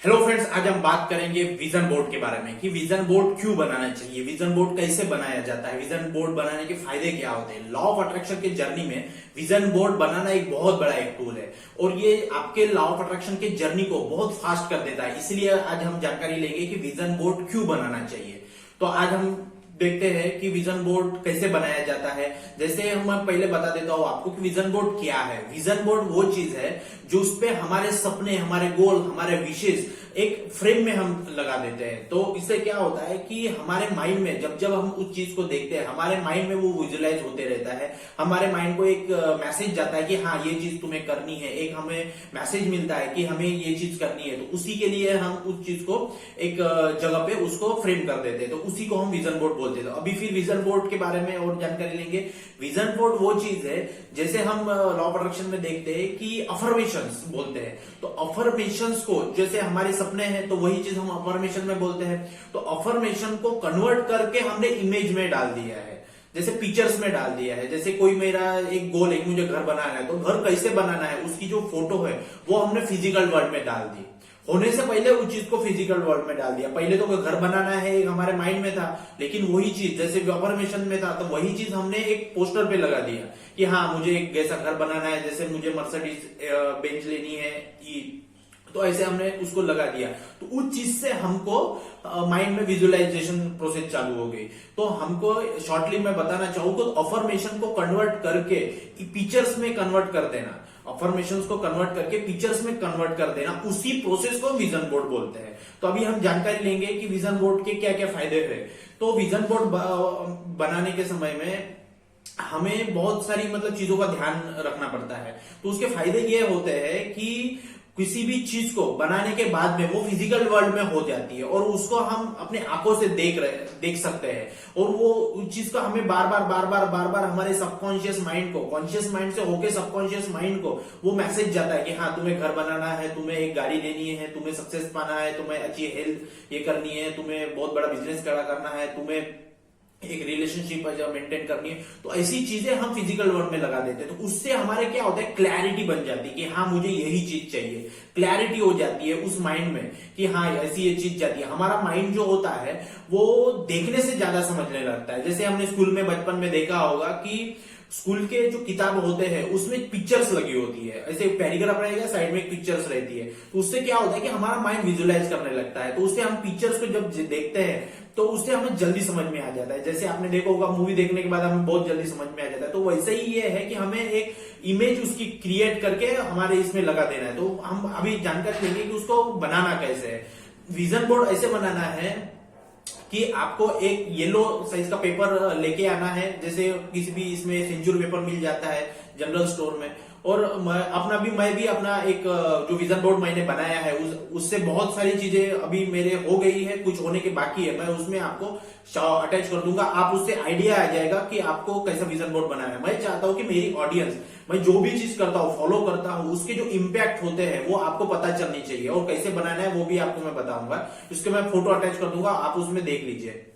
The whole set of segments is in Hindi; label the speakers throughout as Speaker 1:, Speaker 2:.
Speaker 1: हेलो फ्रेंड्स, आज हम बात करेंगे विजन बोर्ड के बारे में कि विजन बोर्ड क्यों बनाना चाहिए, विजन बोर्ड कैसे बनाया जाता है, विजन बोर्ड बनाने के फायदे क्या होते हैं। लॉ ऑफ अट्रैक्शन के जर्नी में विजन बोर्ड बनाना एक बहुत बड़ा एक टूल है और ये आपके लॉ ऑफ अट्रैक्शन के जर्नी को बहुत फास्ट कर देता है। इसलिए आज हम जानकारी लेंगे कि विजन बोर्ड क्यों बनाना चाहिए। तो आज हम देखते हैं कि विजन बोर्ड कैसे बनाया जाता है। जैसे हम पहले बता देता हूं आपको कि विजन बोर्ड क्या है। विजन बोर्ड वो चीज है जो उस पे हमारे सपने, हमारे गोल, हमारे विशेष एक फ्रेम में हम लगा देते हैं। तो इससे क्या होता है कि हमारे माइंड में जब जब हम उस चीज को देखते हैं, हमारे माइंड में वो विजुअलाइज होते रहता है। हमारे माइंड को एक मैसेज जाता है कि हाँ ये चीज तुम्हें करनी है, एक हमें मैसेज मिलता है कि हमें ये चीज करनी है। तो उसी के लिए हम उस चीज को एक जगह पे उसको फ्रेम कर देते हैं, तो उसी को हम विजन बोर्ड बोलते हैं। तो अभी फिर विजन बोर्ड के बारे में और जानकारी लेंगे। विजन बोर्ड वो चीज है जैसे हम लॉ ऑफ अट्रैक्शन में देखते हैं कि अफर्मेशंस बोलते हैं। तो अफर्मेशंस को जैसे हमारे सपने हैं तो वही चीज हम अफर्मेशन में बोलते हैं। तो अफर्मेशन को कन्वर्ट करके हमने इमेज में डाल दिया है, जैसे पिक्चर्स में डाल दिया है। जैसे कोई मेरा एक गोल है, मुझे घर बनाना है, तो घर कैसे बनाना है उसकी जो फोटो है वो हमने फिजिकल वर्ल्ड में डाल दी। होने से पहले उस चीज को फिजिकल वर्ल्ड में डाल दिया। पहले तो घर बनाना है एक हमारे माइंड में था, लेकिन वही चीज जैसे अफर्मेशन में था तो वही चीज हमने एक पोस्टर पे लगा दिया कि हाँ मुझे एक ऐसा घर बनाना है, जैसे मुझे मर्सिडीज बेंच लेनी है, तो ऐसे हमने उसको लगा दिया। तो उस चीज से हमको माइंड में विजुअलाइजेशन प्रोसेस चालू हो गई। तो हमको शॉर्टली मैं बताना चाहूंगा तो अफर्मेशन को कन्वर्ट करके पिक्चर्स में कन्वर्ट कर देना, अफर्मेशंस को कन्वर्ट करके पिक्चर्स में कन्वर्ट कर देना, उसी प्रोसेस को विजन बोर्ड बोलते हैं। तो अभी हम जानकारी लेंगे कि विजन बोर्ड के क्या क्या फायदे हैं। तो विजन बोर्ड बनाने के समय में हमें बहुत सारी चीजों का ध्यान रखना पड़ता है। तो उसके फायदे ये होते हैं कि किसी भी चीज को बनाने के बाद में वो फिजिकल वर्ल्ड में हो जाती है और उसको हम अपने आंखों से देख सकते हैं। और वो उस चीज को हमें बार बार हमारे सबकॉन्शियस माइंड को कॉन्शियस माइंड से होके सबकॉन्शियस माइंड को वो मैसेज जाता है कि हाँ तुम्हें घर बनाना है, तुम्हें एक गाड़ी लेनी है, तुम्हें सक्सेस पाना है, तुम्हें अच्छी हेल्थ ये करनी है, तुम्हें बहुत बड़ा बिजनेस खड़ा करना है, तुम्हें एक रिलेशनशिप मेंटेन करनी है। तो ऐसी चीजें हम फिजिकल वर्ल्ड में लगा देते हैं। तो उससे हमारे क्या होता है, क्लैरिटी बन जाती है कि हाँ मुझे यही चीज चाहिए। क्लैरिटी हो जाती है उस माइंड में कि हाँ ऐसी ये चीज जाती है। हमारा माइंड जो होता है वो देखने से ज्यादा समझने लगता है। जैसे हमने स्कूल में बचपन में देखा होगा कि स्कूल के जो किताब होते हैं उसमें पिक्चर्स लगी होती है, ऐसे पैराग्राफ रहेगा, साइड में एक पिक्चर्स रहती है। तो उससे क्या होता है कि हमारा माइंड विजुअलाइज करने लगता है। तो उससे हम पिक्चर्स को जब देखते हैं तो उससे हमें जल्दी समझ में आ जाता है। जैसे आपने देखा होगा मूवी देखने के बाद हमें बहुत जल्दी समझ में आ जाता है। तो वैसे ही ये है कि हमें एक इमेज उसकी क्रिएट करके हमारे इसमें लगा देना है। तो हम अभी जानकारी लेंगे कि उसको बनाना कैसे है। विजन बोर्ड ऐसे बनाना है कि आपको एक येलो साइज का पेपर लेके आना है, जैसे किसी भी इसमें सेंचुरी पेपर मिल जाता है जनरल स्टोर में। और मैं भी अपना एक जो विजन बोर्ड मैंने बनाया है उससे बहुत सारी चीजें अभी मेरे हो गई है, कुछ होने के बाकी है। मैं उसमें आपको अटैच कर दूंगा, आप उससे आइडिया आ जाएगा कि आपको कैसा विजन बोर्ड बनाना है। मैं चाहता हूं कि मेरी ऑडियंस, मैं जो भी चीज करता हूं, फॉलो करता हूं, उसके जो इम्पैक्ट होते हैं वो आपको पता चलनी चाहिए और कैसे बनाना है वो भी आपको मैं बताऊंगा। उसके मैं फोटो अटैच कर दूंगा, आप उसमें देख लीजिए।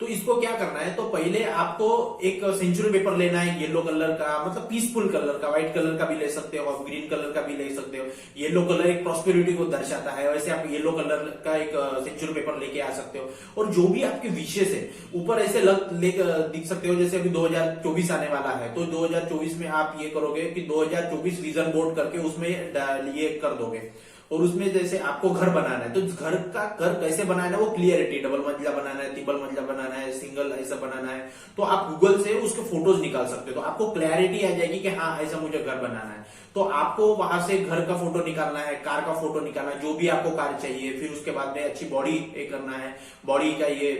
Speaker 1: तो इसको क्या करना है, तो पहले आपको एक सेंचुरी पेपर लेना है येलो कलर का, पीसफुल कलर का, व्हाइट कलर का भी ले सकते हो, आप ग्रीन कलर का भी ले सकते हो। येलो कलर एक प्रॉस्पेरिटी को दर्शाता है, वैसे आप येलो कलर का एक सेंचुरी पेपर लेके आ सकते हो। और जो भी आपके विशेष है ऊपर ऐसे दिख सकते हो, जैसे अभी 2024 आने वाला है तो 2024 में आप ये करोगे कि 2024 विजन बोर्ड करके उसमें ये कर दोगे। और उसमें जैसे आपको घर बनाना है तो घर कैसे बनाना है वो क्लियरिटी, डबल मंजिला बनाना है, ट्रिपल मंजिला बनाना है, सिंगल ऐसा बनाना है, तो आप गूगल से उसके फोटोज निकाल सकते हो। तो आपको क्लैरिटी आ जाएगी कि हाँ ऐसा मुझे घर बनाना है। तो आपको वहां से घर का फोटो निकालना है, कार का फोटो निकालना है, जो भी आपको कार चाहिए। फिर उसके बाद में अच्छी बॉडी करना है, बॉडी का ये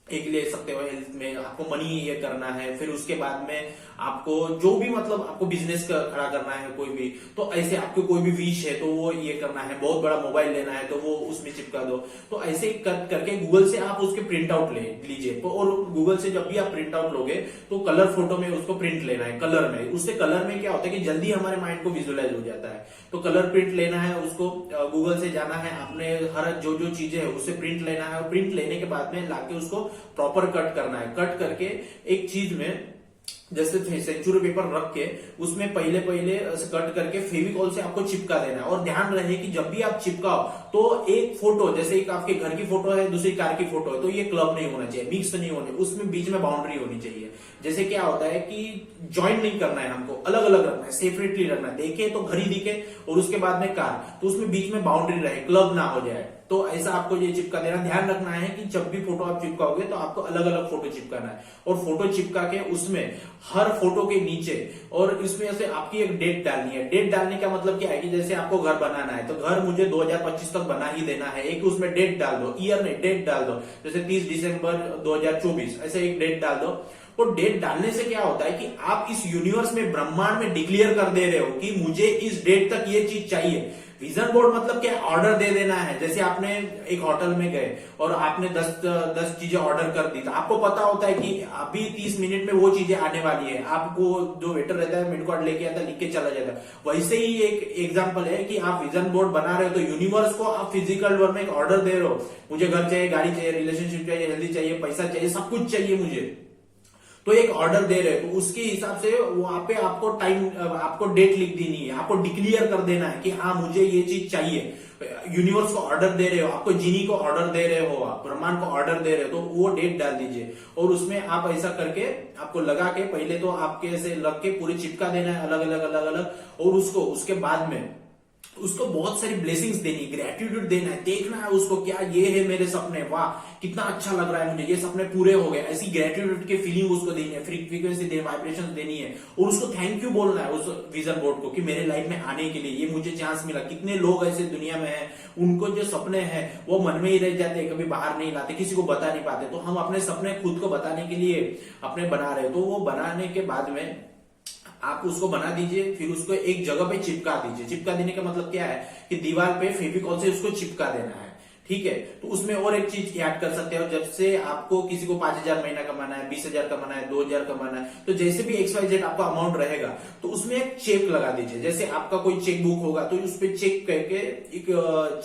Speaker 1: एक ले सकते हो, हेल्थ में आपको मनी ये करना है। फिर उसके बाद में आपको जो भी आपको बिजनेस खड़ा करना है कोई भी, तो ऐसे आपको कोई भी विश है तो वो ये करना है। बहुत बड़ा मोबाइल लेना है तो वो उसमें चिपका दो। तो ऐसे करके गूगल से आप उसके प्रिंट आउट ले लीजिए। और गूगल से जब भी आप प्रिंट आउट लोगे तो कलर फोटो में उसको प्रिंट लेना है, कलर में। उससे कलर में क्या होता है कि जल्दी हमारे माइंड को विजुअलाइज हो जाता है। तो कलर प्रिंट लेना है, उसको गूगल से जाना है, आपने हर जो चीजें है उससे प्रिंट लेना है। और प्रिंट लेने के बाद में लाके उसको प्रॉपर कट करना है। कट करके एक चीज में जैसे सेंचुरी पेपर रख के उसमें पहले पहले कट करके फेविकॉल से आपको चिपका देना है। और ध्यान रहे कि जब भी आप चिपकाओ तो एक फोटो, जैसे एक आपके घर की फोटो है, दूसरी कार की फोटो है, तो ये क्लब नहीं होना चाहिए, मिक्स नहीं होने, उसमें बीच में बाउंड्री होनी चाहिए। जैसे क्या होता है कि ज्वाइंट नहीं करना है, हमको अलग अलग रखना है, सेपरेटली रखना है। देखे तो घर ही दिखे और उसके बाद में कार, तो उसमें बीच में बाउंड्री रहे, क्लब ना हो जाए। तो ऐसा आपको ये चिपका देना। ध्यान रखना है कि जब भी फोटो आप चिपकाओगे तो आपको अलग अलग फोटो चिपकाना है। और फोटो चिपका के उसमें हर फोटो के नीचे और इसमें से आपकी एक डेट डालनी है। डेट डालने का मतलब क्या है कि जैसे आपको घर बनाना है तो घर मुझे 2025 तक बना ही देना है, एक उसमें डेट डाल दो, ईयर नहीं डेट डाल दो, जैसे 30 दिसंबर 2024 ऐसे एक डेट डाल दो। और डेट डालने से क्या होता है कि आप इस यूनिवर्स में, ब्रह्मांड में डिक्लेयर कर दे रहे हो कि मुझे इस डेट तक ये चीज चाहिए। विजन बोर्ड मतलब क्या, ऑर्डर दे देना है। जैसे आपने एक होटल में गए और आपने 10 चीजें ऑर्डर कर दी, तो आपको पता होता है कि अभी 30 मिनट में वो चीजें आने वाली है। आपको जो वेटर रहता है मेनू कार्ड लेके आता है, लिख के चला जाता है। वैसे ही एक एग्जांपल है कि आप विजन बोर्ड बना रहे हो तो यूनिवर्स को आप फिजिकल वर्ल्ड में एक ऑर्डर दे रहे हो, मुझे घर चाहिए, गाड़ी चाहिए, रिलेशनशिप चाहिए, हेल्दी चाहिए, पैसा चाहिए, सब कुछ चाहिए मुझे। तो एक ऑर्डर दे रहे हो तो उसके हिसाब से वहां पे आपको टाइम, आपको डेट लिख देनी है, आपको डिक्लेयर कर देना है कि हाँ मुझे ये चीज चाहिए। यूनिवर्स को ऑर्डर दे रहे हो, आपको जीनी को ऑर्डर दे रहे हो, आप ब्रह्मांड को ऑर्डर दे रहे हो, तो वो डेट डाल दीजिए। और उसमें आप ऐसा करके आपको लगा के, पहले तो आपके ऐसे लग के पूरे चिपका देना है अलग अलग अलग अलग। और उसको उसके बाद में उसको बहुत सारी ब्लेसिंग्स देनी, ग्रेटिट्यूड देना है, देखना है उसको क्या ये है मेरे सपने, वाह कितना अच्छा लग रहा है मुझे, ये सपने पूरे हो गए, ऐसी ग्रेटिट्यूड की फीलिंग उसको देनी है, फ्रीक्वेंसी देनी, वाइब्रेशन देनी है। और उसको थैंक यू बोलना है उस विजन बोर्ड को कि मेरे लाइफ में आने के लिए ये मुझे चांस मिला। कितने लोग ऐसे दुनिया में हैं उनको जो सपने हैं वो मन में ही रह जाते हैं, कभी बाहर नहीं लाते, किसी को बता नहीं पाते। तो हम अपने सपने खुद को बताने के लिए अपने बना रहे हो, तो वो बनाने के बाद में आप उसको बना दीजिए, फिर उसको एक जगह पे चिपका दीजिए। चिपका देने का मतलब क्या है कि दीवार पे फेविकॉल से उसको चिपका देना है, ठीक है। तो उसमें और एक चीज ऐड कर सकते हो, जब से आपको किसी को 5,000 महीना कमाना है, 20,000 कमाना है, 2,000 कमाना है, तो जैसे भी XYZ आपका अमाउंट रहेगा तो उसमें एक चेक लगा दीजिए। जैसे आपका कोई चेक बुक होगा तो उस पर चेक करके एक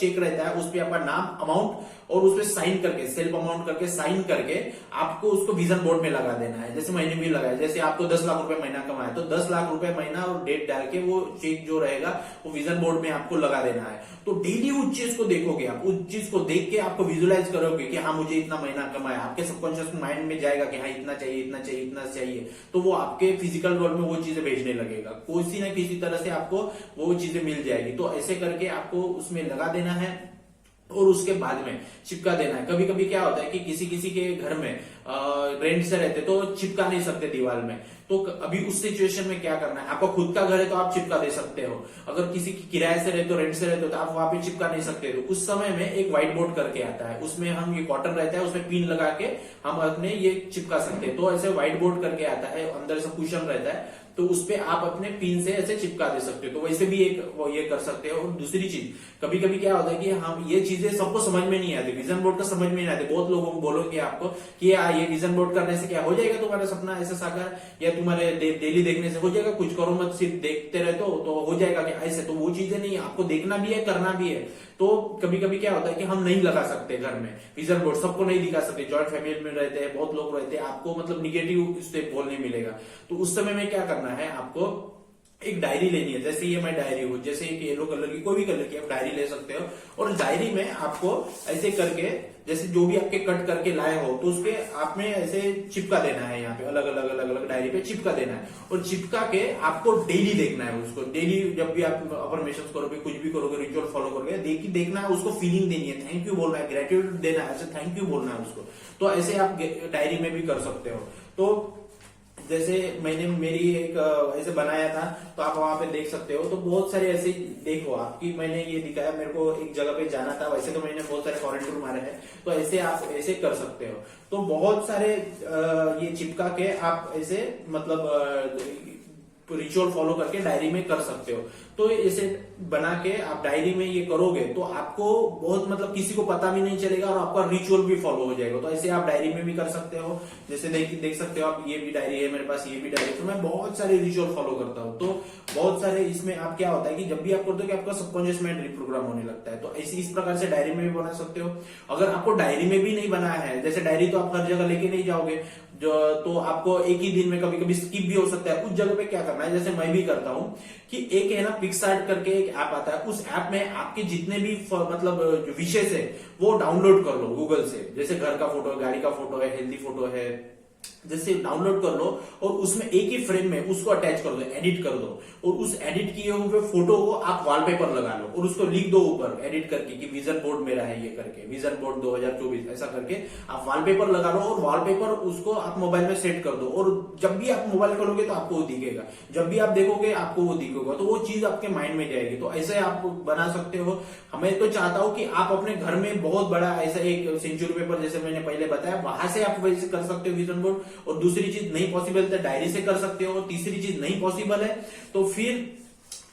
Speaker 1: चेक रहता है, उस पर आपका नाम, अमाउंट और उसपे साइन करके, सेल्फ अमाउंट करके साइन करके आपको उसको विजन बोर्ड में लगा देना है। जैसे महीने भी लगाए, जैसे आपको 10 लाख रुपए महीना कमाए तो 10 लाख रुपए महीना और डेट डाल के वो चेक जो रहेगा वो विजन बोर्ड में आपको लगा देना है। तो डेली उस चीज को देखोगे आप, उस चीज को देख के आपको विजुलाइज करोगे कि हाँ मुझे इतना महीना कमाया, आपके सबकॉन्शियस माइंड में जाएगा कि हाँ इतना चाहिए, इतना चाहिए, इतना चाहिए। तो वो आपके फिजिकल वर्ल्ड में वो चीजें भेजने लगेगा, किसी ना किसी तरह से आपको वो चीजें मिल जाएगी। तो ऐसे करके आपको उसमें लगा देना है और उसके बाद में चिपका देना है। कभी कभी क्या होता है कि किसी किसी के घर में रेंट से रहते तो चिपका नहीं सकते दीवार में, तो अभी उस सिचुएशन में क्या करना है, आपका खुद का घर है तो आप चिपका दे सकते हो। अगर किसी की किराए से रहते हो, रेंट से रहते हो, तो आप वहां पे चिपका नहीं सकते। तो उस समय में एक व्हाइट बोर्ड करके आता है, उसमें हम ये कॉटन रहता है, उसमें पिन लगा के हम अपने ये चिपका सकते हैं। तो ऐसे व्हाइट बोर्ड करके आता है, अंदर से कुशन रहता है, तो उस पे आप अपने पिन से ऐसे चिपका दे सकते हो। तो वैसे भी एक वो ये कर सकते हो। और दूसरी चीज, कभी कभी क्या होता है कि हम ये चीजें सबको समझ में नहीं आती, विजन बोर्ड का समझ में नहीं आती। बहुत लोगों को बोलोगे आपको कि ये विजन बोर्ड करने से क्या हो जाएगा, तुम्हारा सपना ऐसे साकार, या तुम्हारे डेली देखने से हो जाएगा, कुछ करो मत, सिर्फ देखते रहते हो तो हो जाएगा कि ऐसे। तो वो चीजें नहीं, आपको देखना भी है, करना भी है। तो कभी कभी क्या होता है कि हम नहीं लगा सकते घर में विजन बोर्ड, सबको नहीं दिखा सकते, जॉइंट फैमिली में रहते हैं, बहुत लोग रहते हैं, आपको मतलब निगेटिव स्टेप बोलने मिलेगा। तो उस समय में क्या करना है, आपको एक डायरी लेनी है। जैसे ये मैं डायरी हूं, जैसे एक येलो कलर की, कोई भी कलर की आप डायरी ले सकते हो। और डायरी में आपको ऐसे करके, जैसे जो भी आपके कट करके लाए हो तो उसके आप में ऐसे चिपका देना है, यहाँ पे अलग अलग अलग अलग डायरी पे चिपका देना है। और चिपका के आपको डेली देखना है उसको। डेली जब भी आप अफर्मेशंस करोगे, कुछ भी करोगे, रिचुअल फॉलो करोगे, देखना है उसको, फीलिंग देनी है, थैंक यू बोलना है, ग्रेटिट्यूड देना है, ऐसे थैंक यू बोलना है उसको। तो ऐसे आप डायरी में भी कर सकते हो। तो जैसे मैंने मेरी एक ऐसे बनाया था, तो आप वहां पे देख सकते हो। तो बहुत सारे ऐसे देखो आपकी, मैंने ये दिखाया, मेरे को एक जगह पे जाना था, वैसे तो मैंने बहुत सारे फॉरेन टूर मारे हैं, तो ऐसे आप ऐसे कर सकते हो। तो बहुत सारे ये चिपका के आप ऐसे मतलब रिचुअल फॉलो करके डायरी में कर सकते हो। तो ऐसे बना के आप डायरी में ये करोगे तो आपको बहुत मतलब किसी को पता भी नहीं चलेगा और आपका रिचुअल भी फॉलो हो जाएगा। तो ऐसे आप डायरी में भी कर सकते हो। जैसे देख सकते हो आप, ये भी डायरी है मेरे पास, ये भी डायरी। तो मैं बहुत सारे रिचुअल फॉलो करता हूँ। तो बहुत सारे इसमें आप क्या होता है कि जब भी आप करते हो कि आपका सबकॉन्शियस माइंड रिप्रोग्राम होने लगता है। तो ऐसे इस प्रकार से डायरी में भी बना सकते हो। अगर आपको डायरी में भी नहीं बनाया है, जैसे डायरी तो आप हर जगह लेके नहीं जाओगे, जो तो आपको एक ही दिन में कभी कभी स्किप भी हो सकता है। उस जगह पे क्या करना है, जैसे मैं भी करता हूँ कि एक है ना पिक्सार्ट करके एक ऐप आता है, उस ऐप में आपके जितने भी मतलब जो विशेष है वो डाउनलोड कर लो गूगल से। जैसे घर का फोटो है, गाड़ी का फोटो है, हेल्दी फोटो है, जैसे डाउनलोड कर लो और उसमें एक ही फ्रेम में उसको अटैच कर दो, एडिट कर दो, और उस एडिट किए हुए फोटो को आप वॉलपेपर लगा लो और उसको लिख दो ऊपर एडिट करके कि विजन बोर्ड मेरा है ये करके, विजन बोर्ड 2024 ऐसा करके आप वॉलपेपर लगा लो और वॉलपेपर उसको आप मोबाइल में सेट कर दो। और जब भी आप मोबाइल खोलोगे तो आपको वो दिखेगा, जब भी आप देखोगे आपको वो दिखेगा, तो वो चीज आपके माइंड में जाएगी। तो ऐसे आप बना सकते हो। हमें तो चाहता हूं कि आप अपने घर में बहुत बड़ा ऐसा एक सेंचुरी पेपर जैसे मैंने पहले बताया वहां से आप वैसे कर सकते हो विजन बोर्ड। और दूसरी चीज नहीं पॉसिबल तो डायरी से कर सकते हो। और तीसरी चीज नहीं पॉसिबल है तो फिर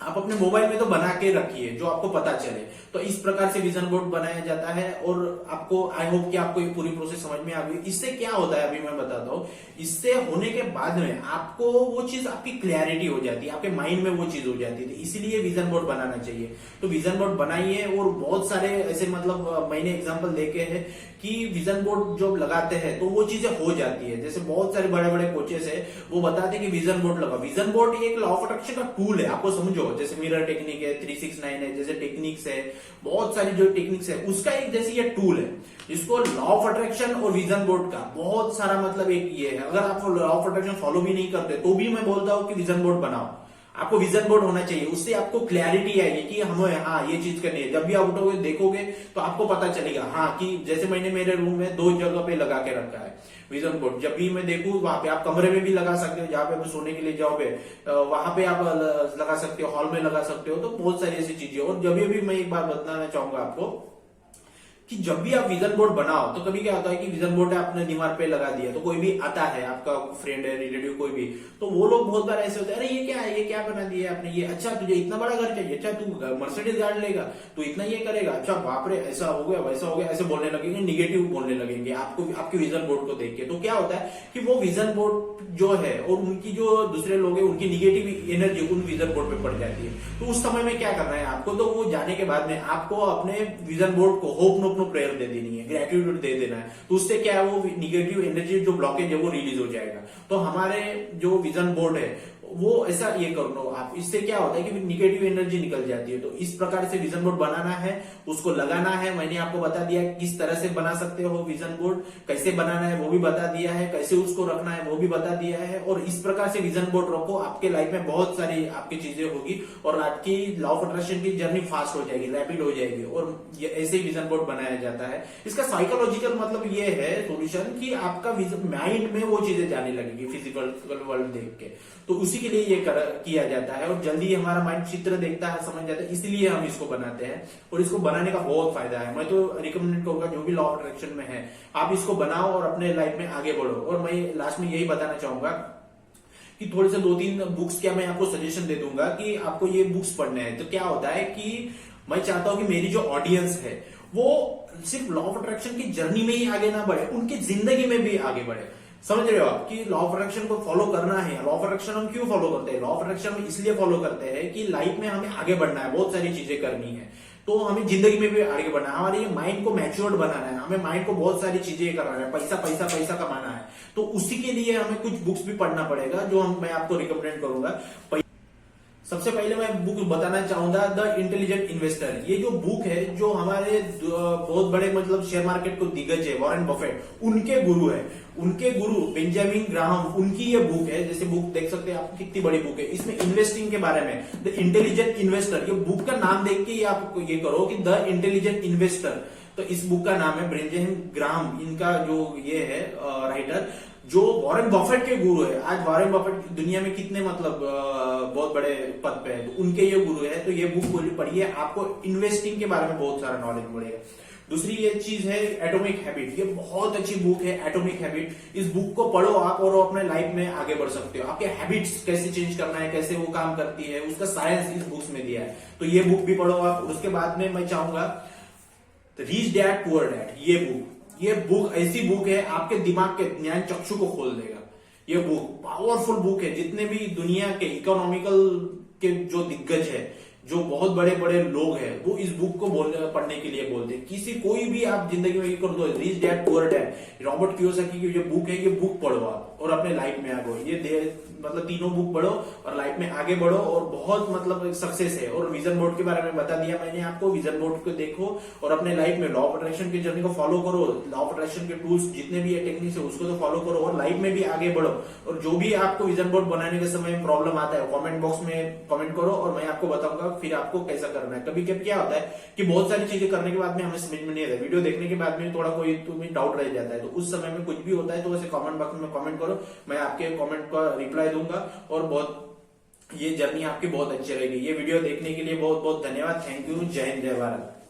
Speaker 1: आप अपने मोबाइल में तो बना के रखिए जो आपको पता चले। तो इस प्रकार से विजन बोर्ड बनाया जाता है। और आपको आई होप कि आपको ये पूरी प्रोसेस समझ में आ गई। इससे क्या होता है अभी मैं बताता हूँ। इससे होने के बाद में आपको वो चीज आपकी क्लैरिटी हो जाती है, आपके माइंड में वो चीज हो जाती है। इसलिए विजन बोर्ड बनाना चाहिए। तो विजन बोर्ड बनाइए। और बहुत सारे ऐसे मतलब मैंने एग्जाम्पल देखे हैं कि विजन बोर्ड जो लगाते हैं तो वो चीजें हो जाती है। जैसे बहुत सारे बड़े बड़े कोचेस है वो बताते हैं कि विजन बोर्ड लगा। विजन बोर्ड एक लॉ ऑफ अट्रैक्शन का टूल है, आपको समझो। जैसे मिरर टेक्निक है, 369 है, जैसे टेक्निक्स है, बहुत सारी जो टेक्निक्स है उसका एक जैसे ये टूल है। इसको लॉ ऑफ अट्रैक्शन और विजन बोर्ड का बहुत सारा मतलब एक ये है। अगर आप लॉ ऑफ अट्रैक्शन फॉलो भी नहीं करते तो भी मैं बोलता हूं कि विजन बोर्ड बनाओ। आपको विजन बोर्ड होना चाहिए, उससे आपको क्लैरिटी आएगी कि हमें हाँ ये चीज करनी है। जब भी आप उठोगे देखोगे तो आपको पता चलेगा हाँ कि जैसे मैंने मेरे रूम में 2 जगह पे लगा के रखा है विजन बोर्ड। जब भी मैं देखूं वहां पे, आप कमरे में भी लगा सकते हो, जहां पे आप सोने के लिए जाओगे वहां पे आप लगा सकते हो, हॉल में लगा सकते हो। तो बहुत सारी ऐसी चीजें। और जब भी मैं एक बात बताना चाहूंगा आपको कि जब भी आप विजन बोर्ड बनाओ तो कभी क्या होता है कि विजन बोर्ड आपने दीवार पे लगा दिया तो कोई भी आता है, आपका फ्रेंड है, रिलेटिव कोई भी, तो वो लोग बहुत बार ऐसे होते हैं, अरे ये क्या है, ये क्या बना दिया आपने, ये अच्छा तुझे इतना बड़ा घर चाहिए, अच्छा तू मर्सिडीज गाड़ी लेगा, तू इतना ये करेगा, अच्छा बाप रे ऐसा हो गया वैसा हो गया, ऐसे बोलने लगेंगे, निगेटिव बोलने लगेंगे आपको, आपके विजन बोर्ड को देख के। तो क्या होता है कि वो विजन बोर्ड जो है और उनकी जो दूसरे लोग हैं उनकी निगेटिव एनर्जी उन विजन बोर्ड पे पड़ जाती है। तो उस समय में क्या करना है आपको, तो वो जाने के बाद में आपको अपने विजन बोर्ड को होप नो प्रेयर दे देनी है, ग्रेटिट्यूड दे देना है। तो उससे क्या है वो निगेटिव एनर्जी जो ब्लॉकेज है वो रिलीज हो जाएगा। तो हमारे जो विजन बोर्ड है वो ऐसा ये कर लो आप। इससे क्या होता है कि निगेटिव एनर्जी निकल जाती है। तो इस प्रकार से विजन बोर्ड बनाना है, उसको लगाना है। मैंने आपको बता दिया किस तरह से बना सकते हो विजन बोर्ड, कैसे बनाना है वो भी बता दिया है, कैसे उसको रखना है वो भी बता दिया है। और इस प्रकार से विजन बोर्ड रखो, आपके लाइफ में बहुत सारी आपकी चीजें होगी और आपकी लॉ ऑफ अट्रैक्शन की जर्नी फास्ट हो जाएगी, रैपिड हो जाएगी। और ऐसे ही विजन बोर्ड बनाया जाता है। इसका साइकोलॉजिकल मतलब ये है सोल्यूशन कि आपका माइंड में वो चीजें जाने लगेगी फिजिकल वर्ल्ड देख के। तो उसी के लिए ये किया जाता है और जल्दी हमारा माइंड चित्र देखता है, समझ जाता है, इसलिए हम इसको बनाते हैं। और इसको बनाने का बहुत फायदा है। मैं तो रिकमेंड करूंगा जो भी लॉ ऑफ अट्रैक्शन में है आप इसको बनाओ और अपने लाइफ में आगे बढ़ो। और मैं लास्ट में यही बताना चाहूंगा कि थोड़े से 2-3 बुक्स क्या मैं आपको सजेशन दे दूंगा कि आपको ये बुक्स पढ़ने हैं। तो क्या होता है कि मैं चाहता हूं कि मेरी जो ऑडियंस है वो सिर्फ लॉ ऑफ अट्रैक्शन की जर्नी में ही आगे ना बढ़े, उनकी जिंदगी में भी आगे बढ़े। समझ रहे हो आप कि लॉ ऑफ अट्रैक्शन को फॉलो करना है। लॉ ऑफ अट्रैक्शन हम क्यों फॉलो करते हैं, लॉ ऑफ अट्रैक्शन हम इसलिए फॉलो करते हैं कि लाइफ में हमें आगे बढ़ना है, बहुत सारी चीजें करनी है। तो हमें जिंदगी में भी आगे बढ़ना है, हमारे माइंड को मैच्योर्ड बनाना है, हमें माइंड को बहुत सारी चीजें करना है, पैसा पैसा पैसा कमाना है। तो उसी के लिए हमें कुछ बुक्स भी पढ़ना पड़ेगा जो मैं आपको रिकमेंड करूंगा। सबसे पहले मैं बुक बताना चाहूंगा द इंटेलिजेंट इन्वेस्टर। ये जो बुक है जो हमारे बहुत बड़े मतलब शेयर मार्केट को दिग्गज है वॉरेन बफेट, उनके गुरु है, उनके गुरु बेंजामिन ग्राहम, उनकी ये बुक है। जैसे बुक देख सकते हैं आप कितनी बड़ी बुक है। इसमें इन्वेस्टिंग के बारे में द इंटेलिजेंट इन्वेस्टर, ये बुक का नाम देख के आप ये करो कि द इंटेलिजेंट इन्वेस्टर। तो इस बुक का नाम है बेंजामिन ग्राहम, इनका जो ये है राइटर, जो वॉरेन बफेट के गुरु है। आज वॉरेन बफेट दुनिया में कितने मतलब बहुत बड़े पद पे है, तो उनके ये गुरु है। तो ये बुक पढ़िए, आपको इन्वेस्टिंग के बारे में बहुत सारा नॉलेज मिलेगा। दूसरी ये चीज है एटॉमिक हैबिट, ये बहुत अच्छी बुक है एटॉमिक हैबिट। इस बुक को पढ़ो आप और अपने लाइफ में आगे बढ़ सकते हो। आपके हैबिट्स कैसे चेंज करना है, कैसे वो काम करती है, उसका साइंस इस बुक्स में दिया है। तो ये बुक भी पढ़ो आप। उसके बाद में मैं चाहूंगा रिच डैड पुअर डैड, ये बुक ऐसी बुक है आपके दिमाग के ज्ञान चक्षु को खोल देगा। ये बुक पावरफुल बुक है। जितने भी दुनिया के इकोनॉमिकल के जो दिग्गज है जो बहुत बड़े बड़े लोग हैं वो इस बुक को पढ़ने के लिए बोलते हैं। किसी कोई भी आप जिंदगी में ये कर दो, rich dad poor dad, Robert Kiyosaki की जो बुक है, ये बुक पढ़ो आप और अपने लाइफ में आगे ये मतलब तीनों बुक पढ़ो और लाइफ में आगे बढ़ो और बहुत मतलब सक्सेस है। और विजन बोर्ड के बारे में बता दिया मैंने आपको, विजन बोर्ड को देखो और अपने लाइफ में लॉ ऑफ अट्रैक्शन की जर्नी को फॉलो करो, लॉ ऑफ अट्रैक्शन के टूल्स जितने भी है टेक्निक्स है उसको तो फॉलो करो और लाइफ में भी आगे बढ़ो। और जो भी आपको विजन बोर्ड बनाने के समय प्रॉब्लम आता है कमेंट बॉक्स में कमेंट करो और मैं आपको बताऊंगा फिर आपको कैसा करना है। कभी कभी क्या होता है कि बहुत सारी चीजें करने के बाद में हमें समझ में नहीं आता, वीडियो देखने के बाद में थोड़ा कोई तुम्हें डाउट रह जाता है, तो उस समय में कुछ भी होता है तो वैसे कमेंट बॉक्स में कमेंट करो, मैं आपके कमेंट का रिप्लाई दूंगा और बहुत ये जर्नी आपकी बहुत अच्छी रहेगी। ये वीडियो देखने के लिए बहुत बहुत धन्यवाद। Thank you. जय हिंद, जय भारत।